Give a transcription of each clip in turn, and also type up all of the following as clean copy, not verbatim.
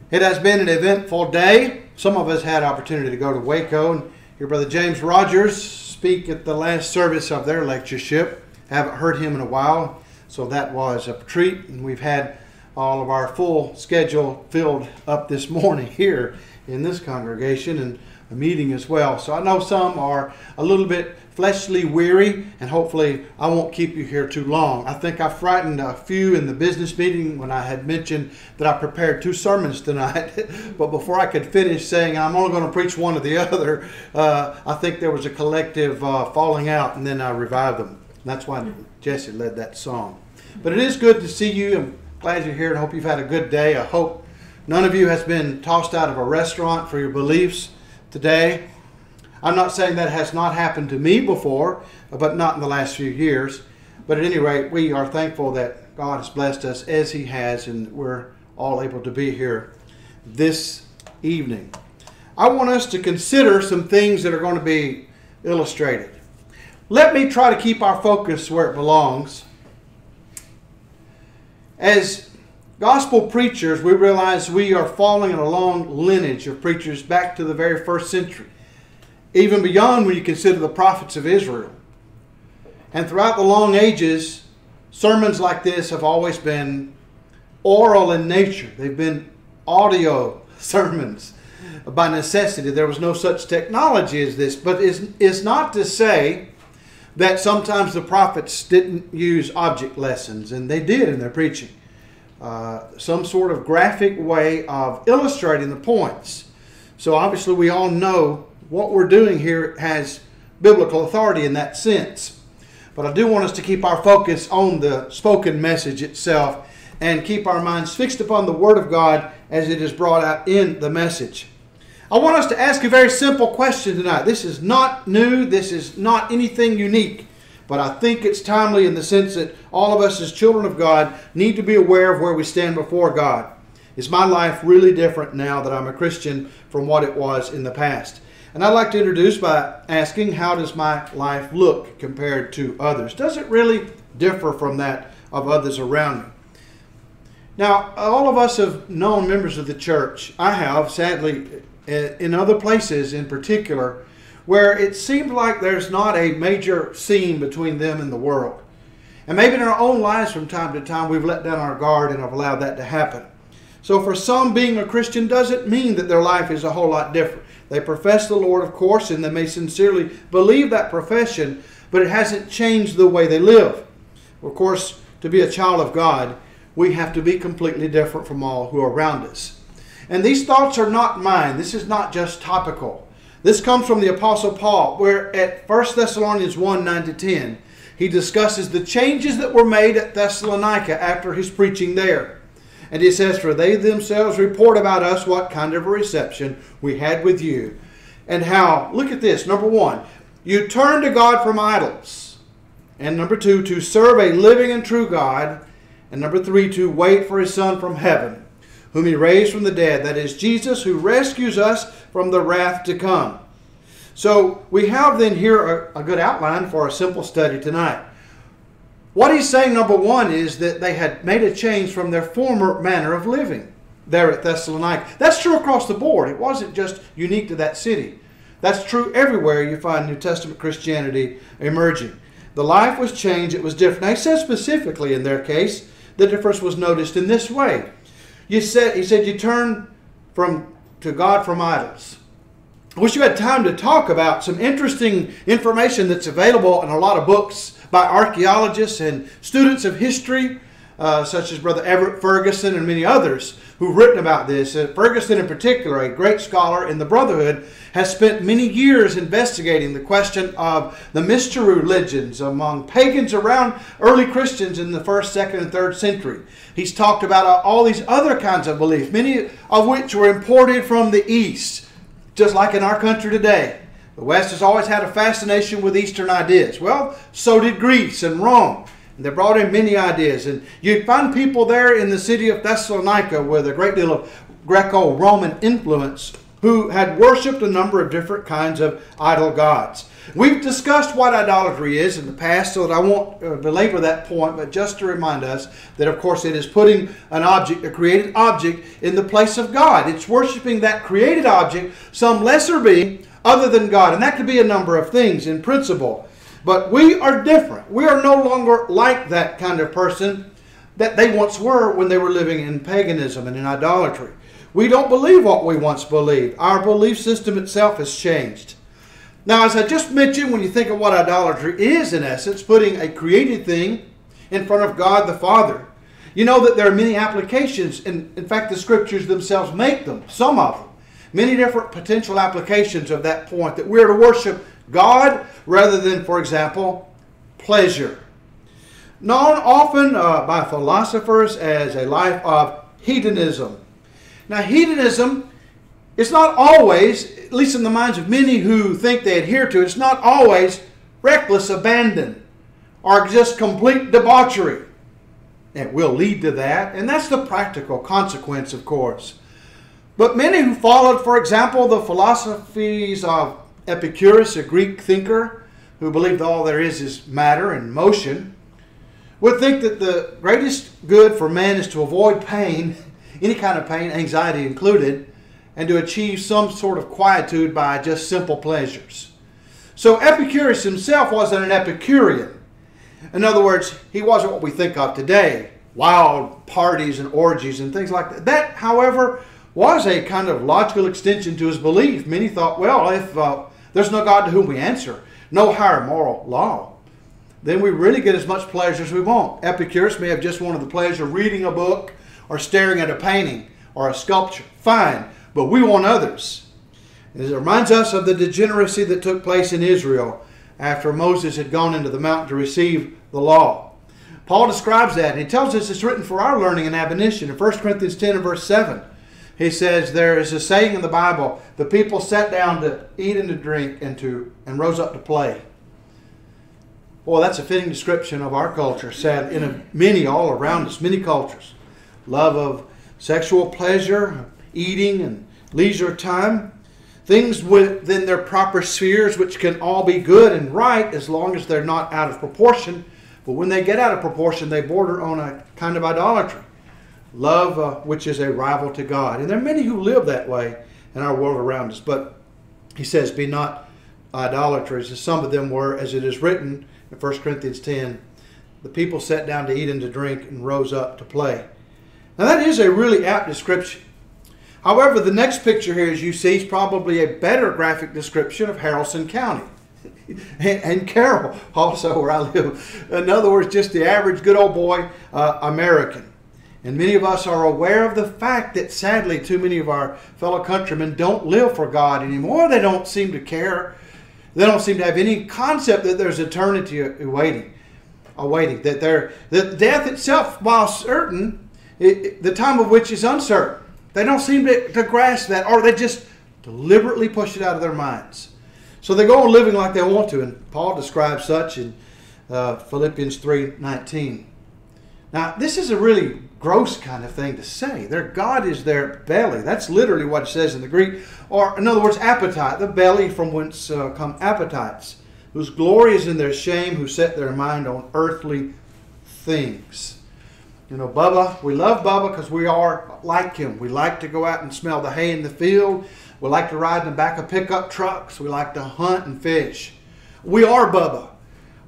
It has been an eventful day. Some of us had opportunity to go to Waco and hear Brother James Rogers speak at the last service of their lectureship. Haven't heard him in a while, so that was a treat. And we've had all of our full schedule filled up this morning here in this congregation and a meeting as well. So I know some are a little bit fleshly weary, and hopefully I won't keep you here too long. I think I frightened a few in the business meeting when I had mentioned that I prepared 2 sermons tonight. But before I could finish saying I'm only going to preach one or the other, I think there was a collective falling out, and then I revived them. And that's why Jesse led that song. But it is good to see you. I'm glad you're here and hope you've had a good day. I hope none of you has been tossed out of a restaurant for your beliefs today. I'm not saying that has not happened to me before, but not in the last few years. But at any rate, we are thankful that God has blessed us as He has, and we're all able to be here this evening. I want us to consider some things that are going to be illustrated. Let me try to keep our focus where it belongs. As gospel preachers, we realize we are following in a long lineage of preachers back to the very first century. Even beyond when you consider the prophets of Israel. And throughout the long ages, sermons like this have always been oral in nature. They've been audio sermons by necessity. There was no such technology as this. But it's not to say that sometimes the prophets didn't use object lessons, and they did in their preaching. Some sort of graphic way of illustrating the points. So obviously we all know what we're doing here has biblical authority in that sense. But I do want us to keep our focus on the spoken message itself and keep our minds fixed upon the Word of God as it is brought out in the message. I want us to ask a very simple question tonight. This is not new. This is not anything unique. But I think it's timely in the sense that all of us as children of God need to be aware of where we stand before God. Is my life really different now that I'm a Christian from what it was in the past? And I'd like to introduce by asking, how does my life look compared to others? Does it really differ from that of others around me? Now, all of us have known members of the church. I have, sadly, in other places in particular, where it seemed like there's not a major scene between them and the world. And maybe in our own lives from time to time, we've let down our guard and have allowed that to happen. So for some, being a Christian doesn't mean that their life is a whole lot different. They profess the Lord, of course, and they may sincerely believe that profession, but it hasn't changed the way they live. Of course, to be a child of God, we have to be completely different from all who are around us. And these thoughts are not mine. This is not just topical. This comes from the Apostle Paul, where at 1 Thessalonians 1, 9-10, he discusses the changes that were made at Thessalonica after his preaching there. And he says, for they themselves report about us what kind of a reception we had with you. And how, look at this, number 1, you turn to God from idols. And number 2, to serve a living and true God. And number 3, to wait for His Son from heaven, whom He raised from the dead. That is Jesus, who rescues us from the wrath to come. So we have then here a good outline for a simple study tonight. What he's saying, number 1, is that they had made a change from their former manner of living there at Thessalonica. That's true across the board. It wasn't just unique to that city. That's true everywhere you find New Testament Christianity emerging. The life was changed. It was different. Now, he says specifically in their case, the difference was noticed in this way. He said, you turn to God from idols. I wish you had time to talk about some interesting information that's available in a lot of books by archaeologists and students of history, such as Brother Everett Ferguson and many others who've written about this. Ferguson in particular, a great scholar in the Brotherhood, has spent many years investigating the question of the mystery religions among pagans around early Christians in the 1st, 2nd, and 3rd century. He's talked about all these other kinds of beliefs, many of which were imported from the East, just like in our country today. The West has always had a fascination with Eastern ideas. Well, so did Greece and Rome. And they brought in many ideas. And you'd find people there in the city of Thessalonica with a great deal of Greco-Roman influence who had worshipped a number of different kinds of idol gods. We've discussed what idolatry is in the past, so that I won't belabor that point, but just to remind us that, of course, it is putting an object, a created object, in the place of God. It's worshiping that created object, some lesser being other than God. And that could be a number of things in principle. But we are different. We are no longer like that kind of person that they once were when they were living in paganism and in idolatry. We don't believe what we once believed. Our belief system itself has changed. Now, as I just mentioned, when you think of what idolatry is, in essence, putting a created thing in front of God the Father, you know that there are many applications. And in fact, the Scriptures themselves make them, some of them. Many different potential applications of that point, that we are to worship God rather than, for example, pleasure. Known often by philosophers as a life of hedonism. Now, hedonism is not always, at least in the minds of many who think they adhere to it, it's not always reckless abandon or just complete debauchery. It will lead to that, and that's the practical consequence, of course. But many who followed, for example, the philosophies of Epicurus, a Greek thinker who believed all there is matter and motion, would think that the greatest good for man is to avoid pain, any kind of pain, anxiety included, and to achieve some sort of quietude by just simple pleasures. So Epicurus himself wasn't an Epicurean. In other words, he wasn't what we think of today, wild parties and orgies and things like that. That, however, was a kind of logical extension to his belief. Many thought, well, if there's no God to whom we answer, no higher moral law, then we really get as much pleasure as we want. Epicurus may have just wanted the pleasure of reading a book or staring at a painting or a sculpture. Fine, but we want others. It reminds us of the degeneracy that took place in Israel after Moses had gone into the mountain to receive the law. Paul describes that, and he tells us it's written for our learning and admonition. In 1 Corinthians 10 and verse 7, he says, there is a saying in the Bible, the people sat down to eat and to drink and rose up to play. Boy, that's a fitting description of our culture, sad in many all around us, many cultures. Love of sexual pleasure, eating and leisure time. Things within their proper spheres which can all be good and right as long as they're not out of proportion. But when they get out of proportion, they border on a kind of idolatry. Love which is a rival to God. And there are many who live that way in our world around us. But he says, be not idolaters, as some of them were, as it is written in 1 Corinthians 10. The people sat down to eat and to drink and rose up to play. Now that is a really apt description. However, the next picture here, as you see, is probably a better graphic description of Haralson County. And Carroll, also where I live. In other words, just the average good old boy American. And many of us are aware of the fact that sadly too many of our fellow countrymen don't live for God anymore. They don't seem to care. They don't seem to have any concept that there's eternity awaiting. That death itself, while certain, the time of which is uncertain. They don't seem to grasp that, or they just deliberately push it out of their minds. So they go on living like they want to, and Paul describes such in Philippians 3:19. Now, this is a really gross kind of thing to say. Their God is their belly. That's literally what it says in the Greek. Or, in other words, appetite, the belly from whence come appetites, whose glory is in their shame, who set their mind on earthly things. You know, Bubba, we love Bubba because we are like him. We like to go out and smell the hay in the field. We like to ride in the back of pickup trucks. We like to hunt and fish. We are Bubba.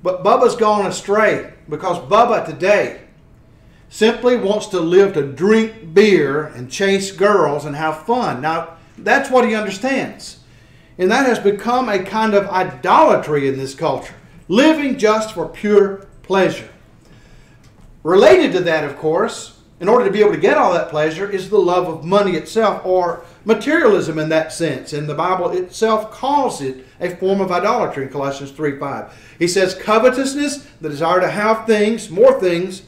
But Bubba's gone astray because Bubba today simply wants to live to drink beer and chase girls and have fun. Now, that's what he understands. And that has become a kind of idolatry in this culture. Living just for pure pleasure. Related to that, of course, in order to be able to get all that pleasure, is the love of money itself, or materialism in that sense. And the Bible itself calls it a form of idolatry in Colossians 3:5. He says, covetousness, the desire to have things, more things,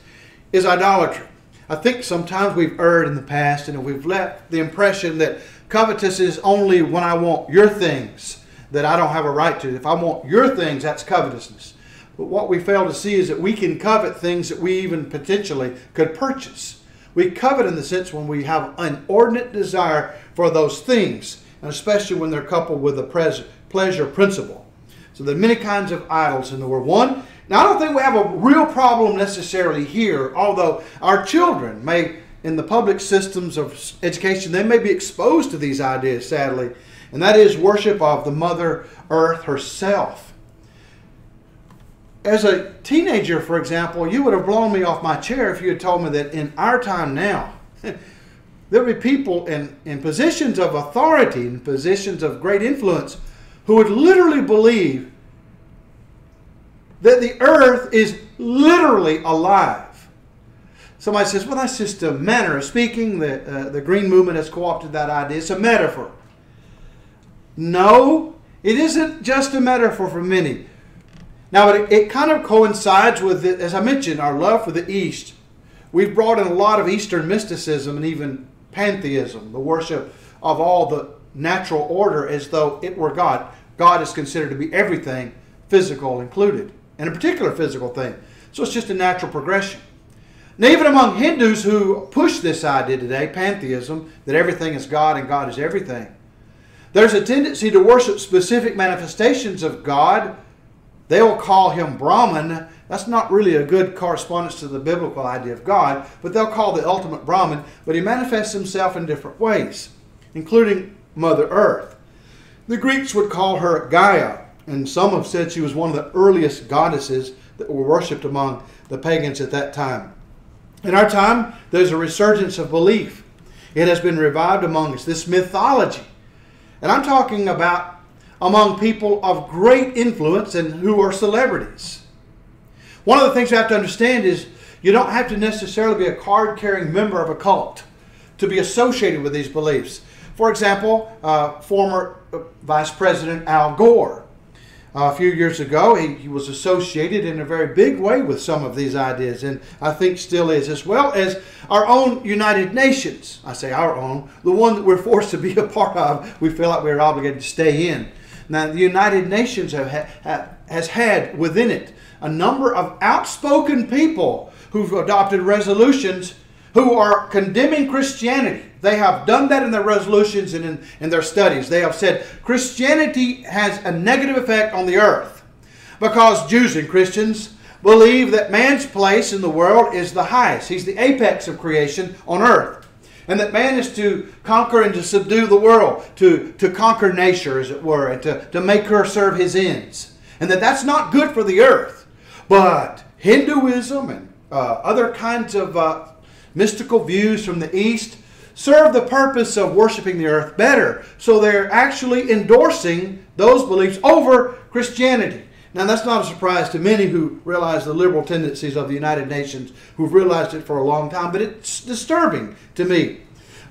is idolatry. I think sometimes we've erred in the past and we've left the impression that covetous is only when I want your things that I don't have a right to. If I want your things, that's covetousness. But what we fail to see is that we can covet things that we even potentially could purchase. We covet in the sense when we have an inordinate desire for those things. and especially when they're coupled with the pleasure principle. So there are many kinds of idols in the world. One, now I don't think we have a real problem necessarily here, although our children may, in the public systems of education, they may be exposed to these ideas, sadly, and that is worship of the Mother Earth herself. As a teenager, for example, you would have blown me off my chair if you had told me that in our time now, there would be people in positions of authority, in positions of great influence, who would literally believe that the earth is literally alive. Somebody says, well, that's just a manner of speaking. The Green Movement has co-opted that idea. It's a metaphor. No, it isn't just a metaphor for many. Now, it kind of coincides with, as I mentioned, our love for the East. We've brought in a lot of Eastern mysticism and even pantheism, the worship of all the natural order as though it were God. God is considered to be everything, physical included, and a particular physical thing. So it's just a natural progression. Now, even among Hindus who push this idea today, pantheism, that everything is God and God is everything, there's a tendency to worship specific manifestations of God. They'll call him Brahman. That's not really a good correspondence to the biblical idea of God, but they'll call the ultimate Brahman, but he manifests himself in different ways, including Mother Earth. The Greeks would call her Gaia, and some have said she was one of the earliest goddesses that were worshipped among the pagans at that time. In our time, there's a resurgence of belief. It has been revived among us, this mythology. And I'm talking about among people of great influence and who are celebrities. One of the things you have to understand is you don't have to necessarily be a card-carrying member of a cult to be associated with these beliefs. For example, former Vice President Al Gore. A few years ago, he was associated in a very big way with some of these ideas, and I think still is, as well as our own United Nations. I say our own, the one that we're forced to be a part of, we feel like we're obligated to stay in. Now, the United Nations has had within it a number of outspoken people who've adopted resolutions who are condemning Christianity. They have done that in their resolutions and in their studies. They have said Christianity has a negative effect on the earth because Jews and Christians believe that man's place in the world is the highest. He's the apex of creation on earth. And that man is to conquer and to subdue the world, to conquer nature, as it were, and to make her serve his ends. And that's not good for the earth. But Hinduism and other kinds of mystical views from the East serve the purpose of worshiping the earth better. So they're actually endorsing those beliefs over Christianity. Now, that's not a surprise to many who realize the liberal tendencies of the United Nations, who've realized it for a long time, but it's disturbing to me.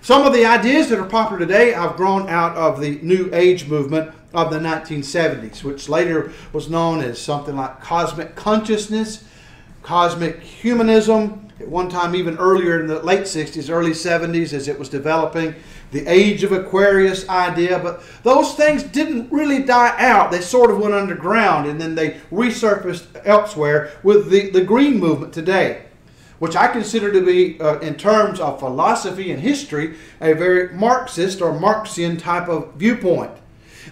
Some of the ideas that are popular today have grown out of the New Age movement of the 1970s, which later was known as something like cosmic consciousness, cosmic humanism. At one time, even earlier in the late 60s, early 70s, as it was developing, the Age of Aquarius idea. But those things didn't really die out. They sort of went underground, and then they resurfaced elsewhere with the Green Movement today, which I consider to be, in terms of philosophy and history, a very Marxist or Marxian type of viewpoint.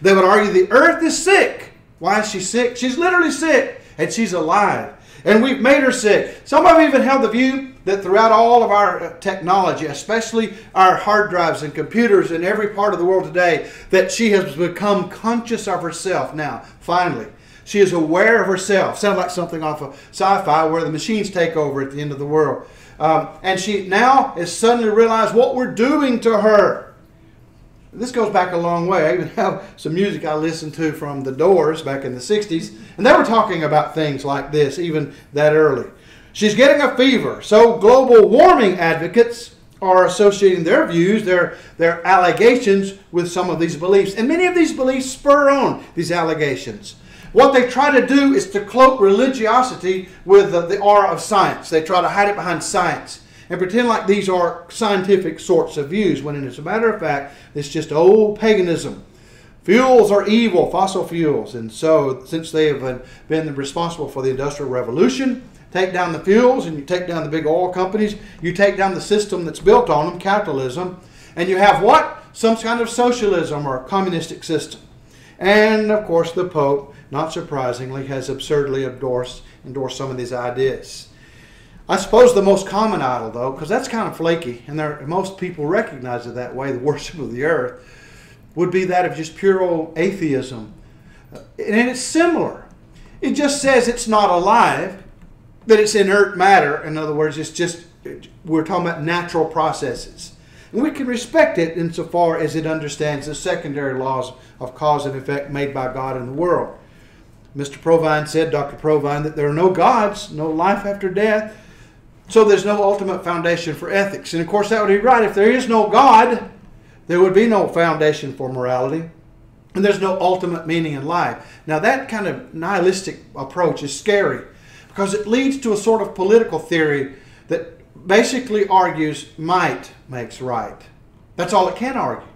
They would argue the earth is sick. Why is she sick? She's literally sick, and she's alive. And we've made her sick. Some have even held the view that throughout all of our technology, especially our hard drives and computers in every part of the world today, that she has become conscious of herself now, finally. She is aware of herself. Sounds like something off of sci-fi where the machines take over at the end of the world. And she now has suddenly realized what we're doing to her. This goes back a long way. I even have some music I listened to from The Doors back in the 60s. And they were talking about things like this even that early. She's getting a fever. So global warming advocates are associating their views, their allegations with some of these beliefs. And many of these beliefs spur on these allegations. What they try to do is to cloak religiosity with the aura of science. They try to hide it behind science and pretend like these are scientific sorts of views, when as a matter of fact, it's just old paganism. Fuels are evil, fossil fuels. And so, since they have been responsible for the Industrial Revolution, take down the fuels and you take down the big oil companies, you take down the system that's built on them, capitalism, And you have what? Some kind of socialism or communistic system. And, of course, the Pope, not surprisingly, has absurdly endorsed some of these ideas. I suppose the most common idol, though, because that's kind of flaky, and most people recognize it that way, the worship of the earth, would be that of just pure old atheism. And it's similar. It just says it's not alive, that it's inert matter. In other words, we're talking about natural processes. And we can respect it insofar as it understands the secondary laws of cause and effect made by God in the world. Mr. Provine said, Dr. Provine, that there are no gods, no life after death, so there's no ultimate foundation for ethics. And of course that would be right. If there is no God, there would be no foundation for morality, and there's no ultimate meaning in life. Now that kind of nihilistic approach is scary because it leads to a sort of political theory that basically argues might makes right. That's all it can argue.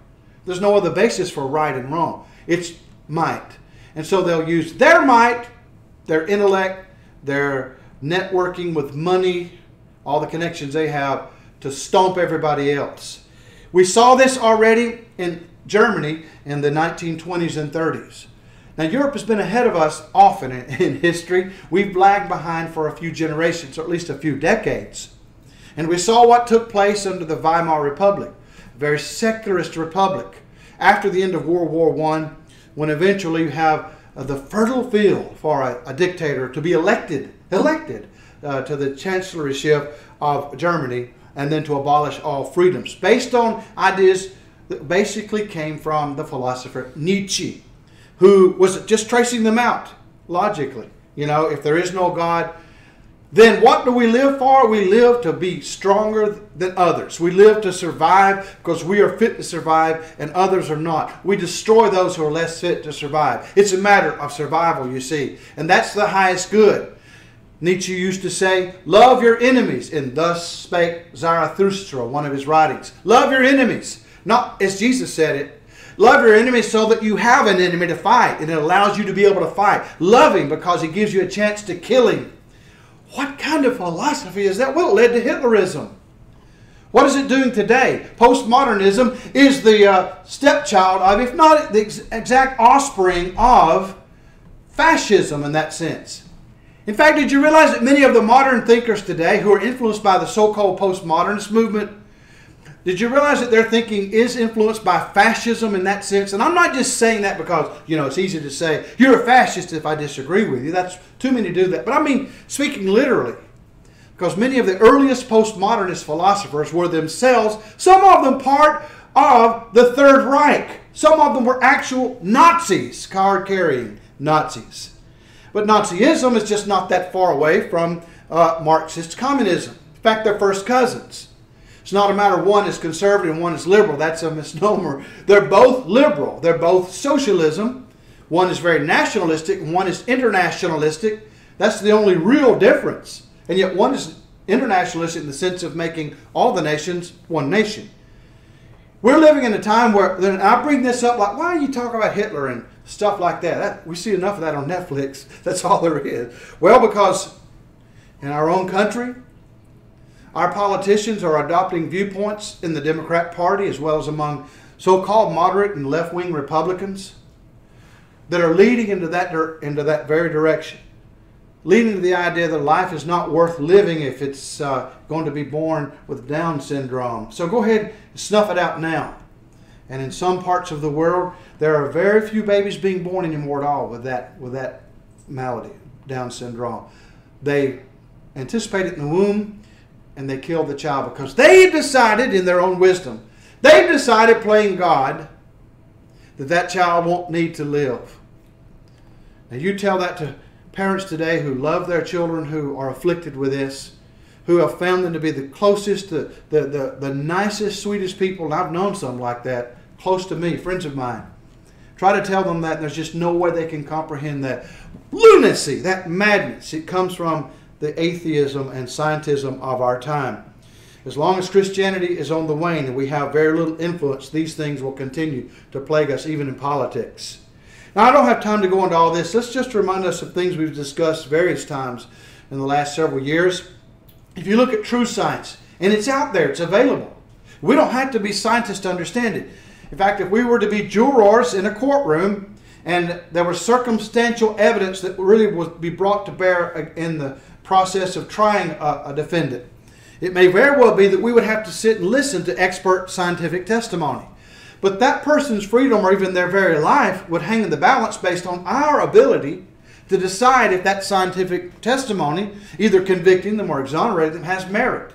There's no other basis for right and wrong. It's might. And so they'll use their might, their intellect, their networking with money, all the connections they have to stomp everybody else. We saw this already in Germany in the 1920s and 30s. Now Europe has been ahead of us often in history. We've lagged behind for a few generations, or at least a few decades. And we saw what took place under the Weimar Republic, a very secularist republic, after the end of World War I, when eventually you have the fertile field for a dictator to be elected to the chancellorship of Germany, and then to abolish all freedoms, based on ideas that basically came from the philosopher Nietzsche, who was just tracing them out logically. You know, if there is no God, then what do we live for? We live to be stronger than others. We live to survive because we are fit to survive and others are not. We destroy those who are less fit to survive. It's a matter of survival, you see. And that's the highest good. Nietzsche used to say, love your enemies. And thus spake Zarathustra, one of his writings. Love your enemies. Not as Jesus said it. Love your enemies so that you have an enemy to fight. And it allows you to be able to fight. Love him because he gives you a chance to kill him. What kind of philosophy is that? Well, it led to Hitlerism. What is it doing today? Postmodernism is the stepchild of, if not the exact offspring of, fascism in that sense. In fact, did you realize that many of the modern thinkers today who are influenced by the so-called postmodernist movement, did you realize that their thinking is influenced by fascism in that sense? And I'm not just saying that because, you know, it's easy to say, you're a fascist if I disagree with you. That's too many do that. But I mean, speaking literally, because many of the earliest postmodernist philosophers were themselves, some of them part of the Third Reich. Some of them were actual Nazis, card-carrying Nazis. But Nazism is just not that far away from Marxist communism. In fact, they're first cousins. It's not a matter of one is conservative and one is liberal. That's a misnomer. They're both liberal. They're both socialism. One is very nationalistic and one is internationalistic. That's the only real difference. And yet one is internationalistic in the sense of making all the nations one nation. We're living in a time where, and I bring this up like, why are you talking about Hitler and stuff like that? We see enough of that on Netflix. That's all there is. Well, because in our own country, our politicians are adopting viewpoints in the Democrat Party as well as among so-called moderate and left-wing Republicans that are leading into that very direction. Leading to the idea that life is not worth living if it's going to be born with Down syndrome. So go ahead and snuff it out now. And in some parts of the world, there are very few babies being born anymore at all with that malady, Down syndrome. They anticipate it in the womb, and they kill the child because they decided in their own wisdom, they decided playing God, that child won't need to live. Now you tell that to parents today who love their children who are afflicted with this, who have found them to be the closest, the nicest, sweetest people, and I've known some like that, close to me, friends of mine. Try to tell them that, and there's just no way they can comprehend that lunacy, that madness. It comes from the atheism and scientism of our time. As long as Christianity is on the wane and we have very little influence, these things will continue to plague us even in politics. Now, I don't have time to go into all this. Let's just remind us of things we've discussed various times in the last several years. If you look at true science, and it's out there, it's available. We don't have to be scientists to understand it. In fact, if we were to be jurors in a courtroom and there was circumstantial evidence that really would be brought to bear in the process of trying a defendant, it may very well be that we would have to sit and listen to expert scientific testimony. But that person's freedom or even their very life would hang in the balance based on our ability to decide if that scientific testimony, either convicting them or exonerating them, has merit.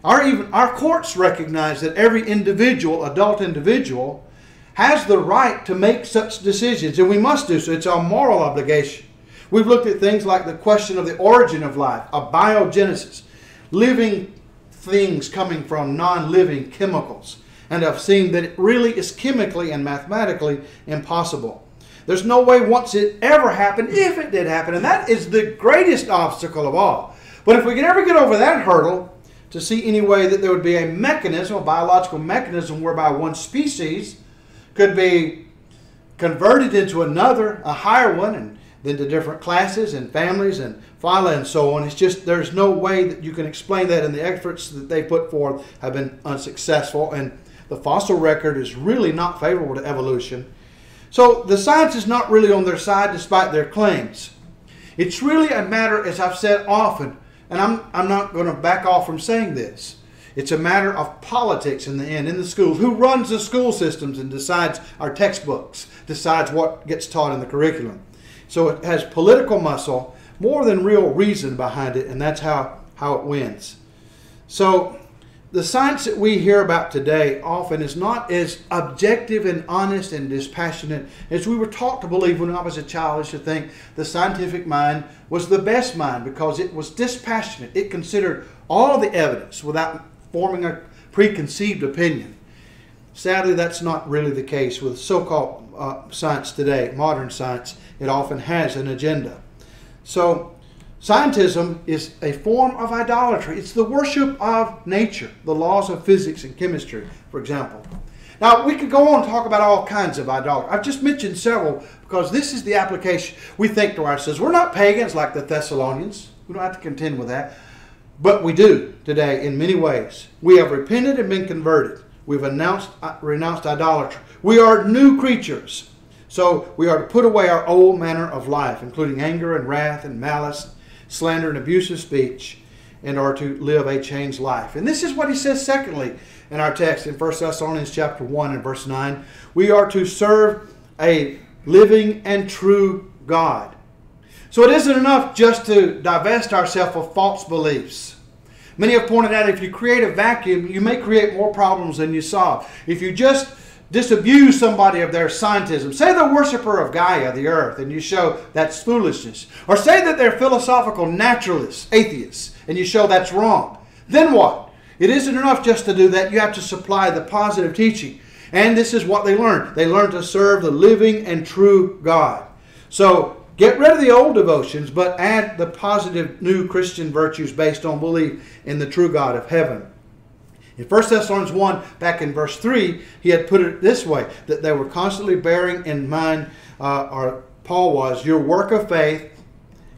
Our courts recognize that every individual, adult individual, has the right to make such decisions, and we must do so. It's our moral obligation. We've looked at things like the question of the origin of life, abiogenesis, living things coming from non-living chemicals, and have seen that it really is chemically and mathematically impossible. There's no way once it ever happened, if it did happen, and that is the greatest obstacle of all. But if we could ever get over that hurdle, to see any way that there would be a mechanism, a biological mechanism, whereby one species could be converted into another, a higher one, and then to different classes and families and phyla and so on. It's just there's no way that you can explain that, and the efforts that they put forth have been unsuccessful, and the fossil record is really not favorable to evolution. So the science is not really on their side despite their claims. It's really a matter, as I've said often, and I'm not going to back off from saying this, it's a matter of politics in the end, in the schools. Who runs the school systems and decides our textbooks, decides what gets taught in the curriculum. So it has political muscle more than real reason behind it, and that's how it wins. So the science that we hear about today often is not as objective and honest and dispassionate as we were taught to believe when I was a child. I used to think the scientific mind was the best mind because it was dispassionate. It considered all the evidence without forming a preconceived opinion. Sadly, that's not really the case with so-called science today, modern science. It often has an agenda. So scientism is a form of idolatry. It's the worship of nature, the laws of physics and chemistry, for example. Now, we could go on and talk about all kinds of idolatry. I've just mentioned several because this is the application. We think to ourselves, we're not pagans like the Thessalonians. We don't have to contend with that. But we do today in many ways. We have repented and been converted. We've renounced idolatry. We are new creatures. So we are to put away our old manner of life, including anger and wrath and malice, slander and abusive speech, in order to live a changed life. And this is what he says secondly in our text in 1 Thessalonians chapter 1 and verse 9. We are to serve a living and true God. So it isn't enough just to divest ourselves of false beliefs. Many have pointed out if you create a vacuum, you may create more problems than you solve. If you just disabuse somebody of their scientism, say they're a worshiper of Gaia, the earth, and you show that's foolishness. Or say that they're philosophical naturalists, atheists, and you show that's wrong. Then what? It isn't enough just to do that. You have to supply the positive teaching. And this is what they learn. They learn to serve the living and true God. So get rid of the old devotions, but add the positive new Christian virtues based on belief in the true God of heaven. In 1 Thessalonians 1, back in verse 3, he had put it this way, that they were constantly bearing in mind, or Paul was, your work of faith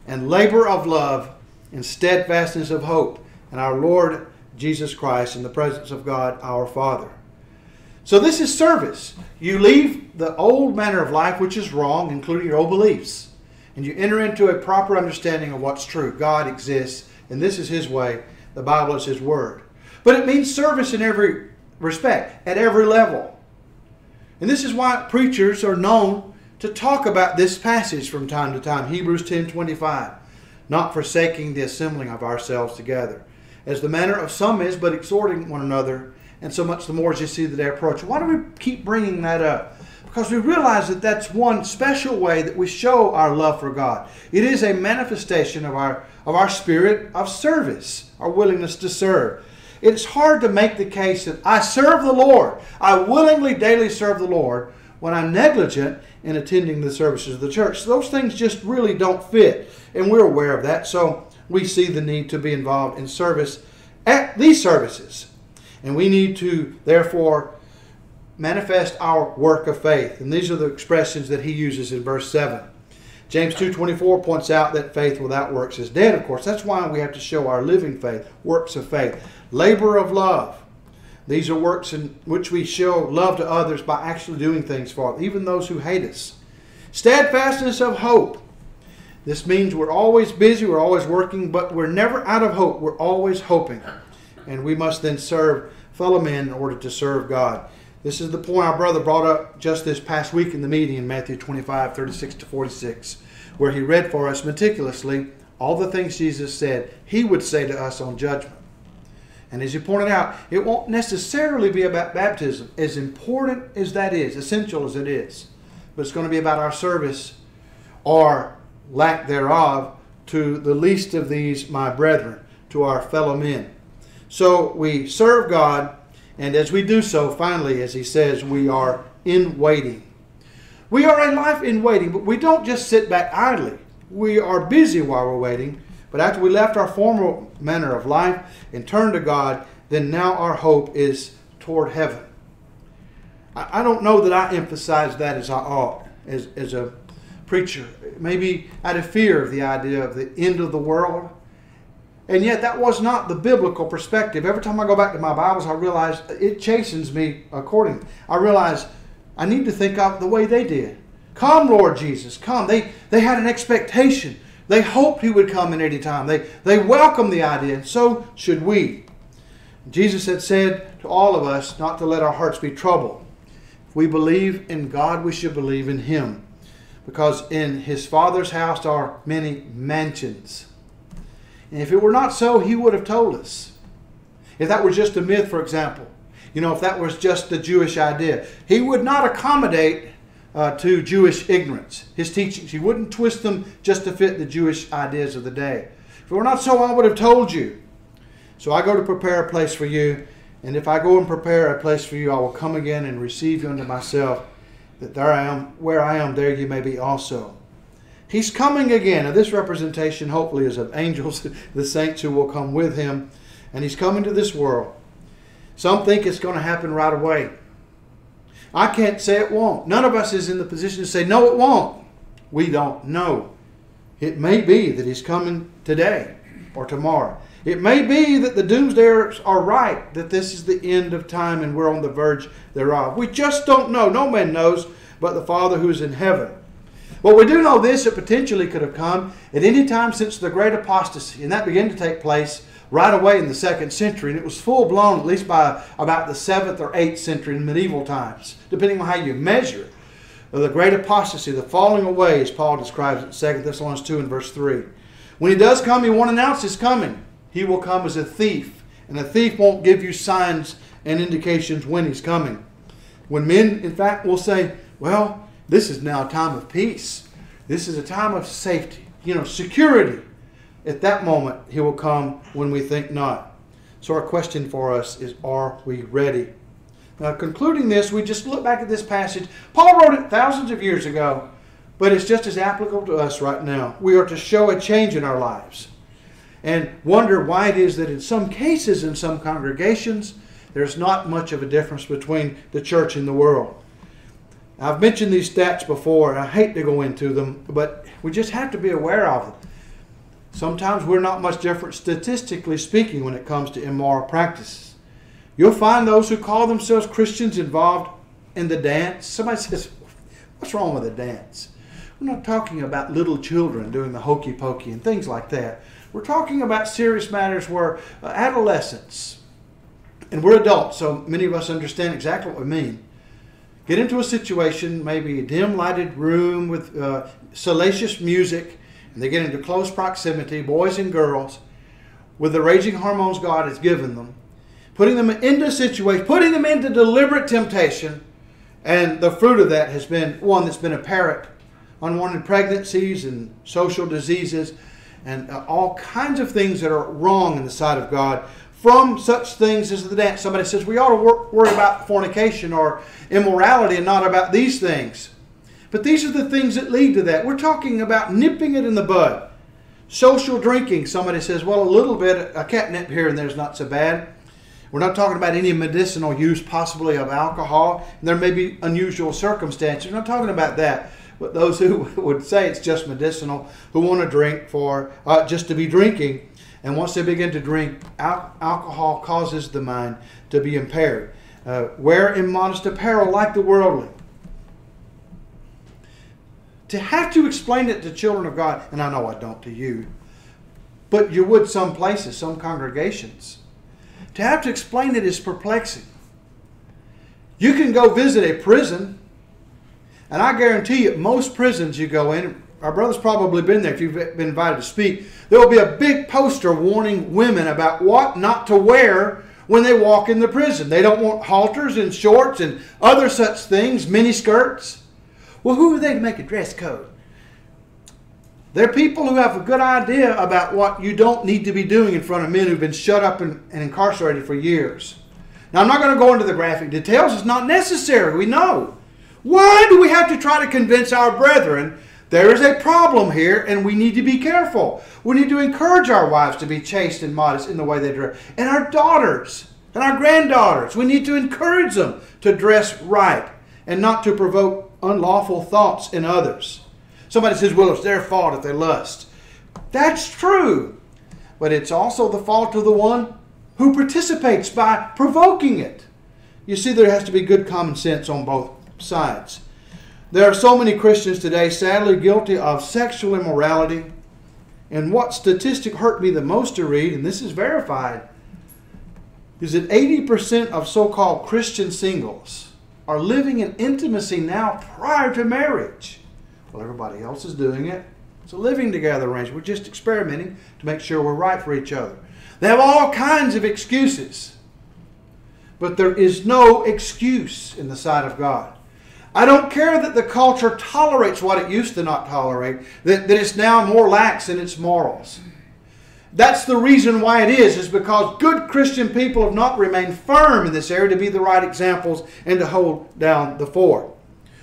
and labor of love and steadfastness of hope in our Lord Jesus Christ in the presence of God our Father. So this is service. You leave the old manner of life, which is wrong, including your old beliefs, and you enter into a proper understanding of what's true. God exists, and this is His way. The Bible is His Word. But it means service in every respect, at every level. And this is why preachers are known to talk about this passage from time to time. Hebrews 10:25. Not forsaking the assembling of ourselves together, as the manner of some is, but exhorting one another, and so much the more as you see the day approaching. Why do we keep bringing that up? Because we realize that that's one special way that we show our love for God. It is a manifestation of our spirit of service, our willingness to serve. It's hard to make the case that I serve the Lord, I willingly daily serve the Lord, when I'm negligent in attending the services of the church. So those things just really don't fit, and we're aware of that. So we see the need to be involved in service at these services. And we need to, therefore, manifest our work of faith. And these are the expressions that he uses in verse 7. James 2:24 points out that faith without works is dead, of course. That's why we have to show our living faith, works of faith. Labor of love. These are works in which we show love to others by actually doing things for them, even those who hate us. Steadfastness of hope. This means we're always busy, we're always working, but we're never out of hope. We're always hoping. And we must then serve fellow men in order to serve God. This is the point our brother brought up just this past week in the meeting in Matthew 25, 36 to 46, where he read for us meticulously all the things Jesus said he would say to us on judgment. And as he pointed out, it won't necessarily be about baptism, as important as that is, essential as it is. But it's going to be about our service, or lack thereof, to the least of these, my brethren, to our fellow men. So we serve God, and as we do so, finally, as he says, we are in waiting. We are a life in waiting, but we don't just sit back idly. We are busy while we're waiting, but after we left our former manner of life and turned to God, then now our hope is toward heaven. I don't know that I emphasize that as I ought, as a preacher. Maybe out of fear of the idea of the end of the world. And yet that was not the biblical perspective. Every time I go back to my Bibles, I realize it chastens me accordingly. I realize I need to think of the way they did. Come, Lord Jesus, come. They had an expectation. They hoped he would come at any time. They welcomed the idea, and so should we. Jesus had said to all of us not to let our hearts be troubled. If we believe in God, we should believe in him. Because in his Father's house are many mansions. And if it were not so, he would have told us. If that were just a myth, for example, if that was just the Jewish idea, he would not accommodate to Jewish ignorance, his teachings. He wouldn't twist them just to fit the Jewish ideas of the day. If it were not so, I would have told you. So I go to prepare a place for you, and if I go and prepare a place for you, I will come again and receive you unto myself, that there I am, where I am, there you may be also. He's coming again. Now this representation hopefully is of angels, the saints who will come with him. And he's coming to this world. Some think it's going to happen right away. I can't say it won't. None of us is in the position to say, no, it won't. We don't know. It may be that he's coming today or tomorrow. It may be that the doomsdayers are right, that this is the end of time and we're on the verge thereof. We just don't know. No man knows but the Father who is in heaven. Well, we do know this, it potentially could have come at any time since the great apostasy. And that began to take place right away in the 2nd century. And it was full blown at least by about the 7th or 8th century in medieval times, depending on how you measure. The great apostasy, the falling away, as Paul describes it in 2 Thessalonians 2 and verse 3. When he does come, he won't announce his coming. He will come as a thief. And a thief won't give you signs and indications when he's coming. When men, in fact, will say, well, this is now a time of peace. This is a time of safety, security. At that moment, he will come when we think not. So our question for us is, are we ready? Now, concluding this, we just look back at this passage. Paul wrote it thousands of years ago, but it's just as applicable to us right now. We are to show a change in our lives and wonder why it is that in some cases, in some congregations, there's not much of a difference between the church and the world. I've mentioned these stats before, and I hate to go into them, but we just have to be aware of them. Sometimes we're not much different statistically speaking when it comes to immoral practices. You'll find those who call themselves Christians involved in the dance. Somebody says, what's wrong with the dance? We're not talking about little children doing the hokey pokey and things like that. We're talking about serious matters where adolescents, and we're adults, so many of us understand exactly what we mean, get into a situation, maybe a dim lighted room with salacious music, and they get into close proximity, boys and girls, with the raging hormones God has given them, putting them into a situation, putting them into deliberate temptation, and the fruit of that has been one that's been apparent: unwanted pregnancies and social diseases and all kinds of things that are wrong in the sight of God from such things as the dance. Somebody says we ought to worry about fornication or immorality and not about these things. But these are the things that lead to that. We're talking about nipping it in the bud. Social drinking. Somebody says, well, a little bit, a catnip here and there is not so bad. We're not talking about any medicinal use possibly of alcohol. There may be unusual circumstances. We're not talking about that. But those who would say it's just medicinal, who want to drink for just to be drinking, And once they begin to drink, alcohol causes the mind to be impaired. Wear immodest apparel like the worldly. To have to explain it to children of God, and I know I don't to you, but you would some places, some congregations. To have to explain it is perplexing. You can go visit a prison, and I guarantee you, most prisons you go in, our brother's probably been there if you've been invited to speak, there will be a big poster warning women about what not to wear when they walk in the prison. They don't want halters and shorts and other such things, mini skirts. Well, who are they to make a dress code? They're people who have a good idea about what you don't need to be doing in front of men who've been shut up and incarcerated for years. Now, I'm not going to go into the graphic details. It's not necessary. We know. Why do we have to try to convince our brethren there is a problem here and we need to be careful? We need to encourage our wives to be chaste and modest in the way they dress. And our daughters and our granddaughters, we need to encourage them to dress right and not to provoke unlawful thoughts in others. Somebody says, well, it's their fault if they lust. That's true. But it's also the fault of the one who participates by provoking it. You see, there has to be good common sense on both sides. There are so many Christians today sadly guilty of sexual immorality. And what statistic hurt me the most to read, and this is verified, is that 80% of so-called Christian singles are living in intimacy now prior to marriage. Well, everybody else is doing it. It's a living together arrangement. We're just experimenting to make sure we're right for each other. They have all kinds of excuses. But there is no excuse in the sight of God. I don't care that the culture tolerates what it used to not tolerate, that it's now more lax in its morals. That's the reason why it is because good Christian people have not remained firm in this area to be the right examples and to hold down the fort.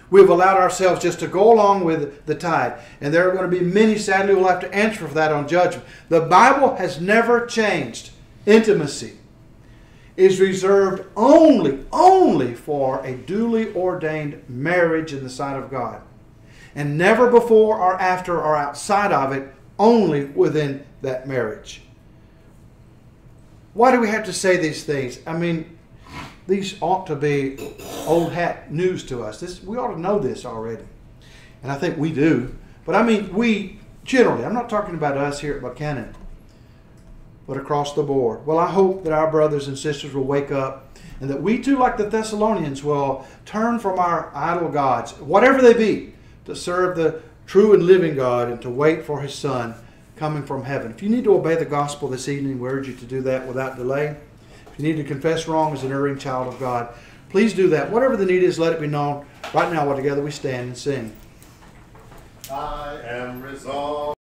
We've allowed ourselves just to go along with the tide. And there are going to be many, sadly, who will have to answer for that on judgment. The Bible has never changed. Intimacy is reserved only for a duly ordained marriage in the sight of God. And never before or after or outside of it, only within that marriage. Why do we have to say these things? I mean, these ought to be old hat news to us. We ought to know this already. And I think we do. But I mean, we generally, I'm not talking about us here at Buchanan, but across the board. Well, I hope that our brothers and sisters will wake up and that we too, like the Thessalonians, will turn from our idol gods, whatever they be, to serve the true and living God and to wait for His Son coming from heaven. If you need to obey the gospel this evening, we urge you to do that without delay. If you need to confess wrong as an erring child of God, please do that. Whatever the need is, let it be known. Right now, while together we stand and sing. I am resolved.